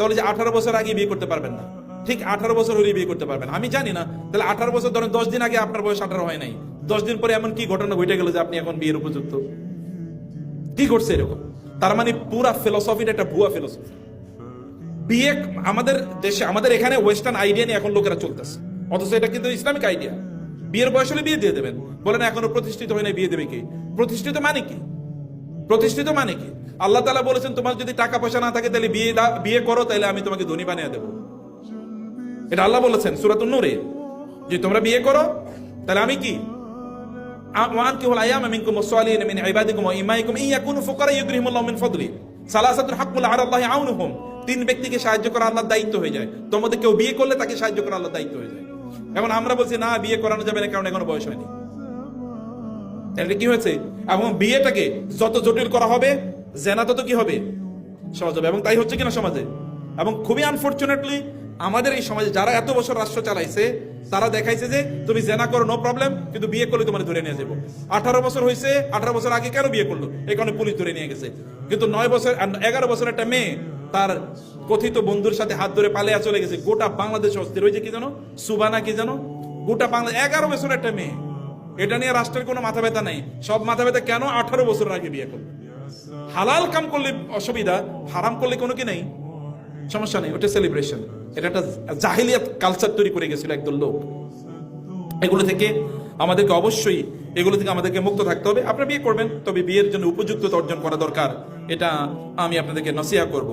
তাহলে যে 18 বছর আগে বিয়ে করতে পারবেন না, ঠিক 18 বছর হলে বিয়ে করতে পারবেন। আমি জানি না, তাহলে 18 বছর ধরেন 10 দিন আগে আপনার বয়স 18 হয় নাই, 10 দিন পরে এমন কি ঘটনা ঘটে গেল যে আপনি এখন বিয়ের উপযুক্ত? কি করছে এরকম? তার মানে পুরা ফিলোসফিটা একটা ভুয়া ফিলোসফি। বিয়ে আমাদের দেশে, আমাদের এখানে ওয়েস্টার্ন আইডিয়া নিয়ে এখন লোকেরা চলতেছে, অথচ এটা কিন্তু ইসলামিক আইডিয়া। বিয়ের বয়স হলে বিয়ে দিয়ে দেবেন, বলেন এখনো প্রতিষ্ঠিত হয় না, বিয়ে দেবে কি? প্রতিষ্ঠিত মানে কি? প্রতিষ্ঠিত মানে কি? আল্লাহ তাআলা বলেছেন তোমার যদি টাকা পয়সা না থাকে তাহলে বিয়ে করো, তাহলে আমি তোমাকে ধনী বানিয়ে দেবো। এটা আল্লাহ বলেছেন সূরাতুন নূরে, যে তোমরা বিয়ে করো তাহলে আমি কি, ওয়ানকিহুল আয়ামা মিনকুম ওয়াস-সালিহিনা মিন ইবাদিকুম ওয়া ইমাইকুম ইন ইয়াকুনু ফুকারা ইউগনিহিমুল্লাহু মিন ফাদলি সালাসাতুন হাক্কুন আলাল্লাহি আউনুহুম। 3 ব্যক্তিকে সাহায্য করা আল্লাহর দায়িত্ব হয়ে যায়। তোমাদের কেউ বিয়ে করলে তাকে সাহায্য করা আল্লাহর দায়িত্ব হয়ে যায়। এখন আমরা বলছি না, বিয়ে করানো যাবে না, কারণ এখনো বয়স হয়নি। এটা কি হয়েছে? এবং বিয়েটাকে যত জটিল করা হবে, জেনা তত কি হবে? সহজ হবে। এবং তাই হচ্ছে কিনা সমাজে। এবং খুবই আনফরচুনেটলি আমাদের এই সমাজে যারা এত বছর রাষ্ট্র চালাইছে, তারা দেখাইছে যে তুমি জেনা করো নো প্রবলেম, কিন্তু বিয়ে করলে তোমার ধরে নিয়ে যাবো। 18 বছর হয়েছে, 18 বছর আগে কেন বিয়ে করলো? এই কারণে পুলিশ ধরে নিয়ে গেছে। কিন্তু 9 বছর 11 বছর একটা মেয়ে তার কথিত বন্ধুর সাথে হাত ধরে পালিয়ে চলে গেছে, গোটা বাংলাদেশ অস্থির। ওই যে কি জানো, সুবানা কি জানো, গোটা বাংলাদেশ 11 বছর একটা মেয়ে। এটা নিয়ে রাষ্ট্রের কোনো মাথা ব্যথা নাই। সব মাথা ব্যথা কেন 18 বছর আগে বিয়ে করলো। হালাল কাম করলে অসুবিধা, হারাম করলে কোনো কি নেই, সমস্যা নেই, ওটা সেলিব্রেশন। এটা একটা জাহিলিয়াত কালচার তৈরি করে গেছিল একদল লোক। এগুলো থেকে আমাদেরকে অবশ্যই মুক্ত থাকতে হবে। আপনারা বিয়ে করবেন, তবে বিয়ের জন্য উপযুক্ততা অর্জন করা দরকার, এটা আমি আপনাদেরকে নসিহত করব।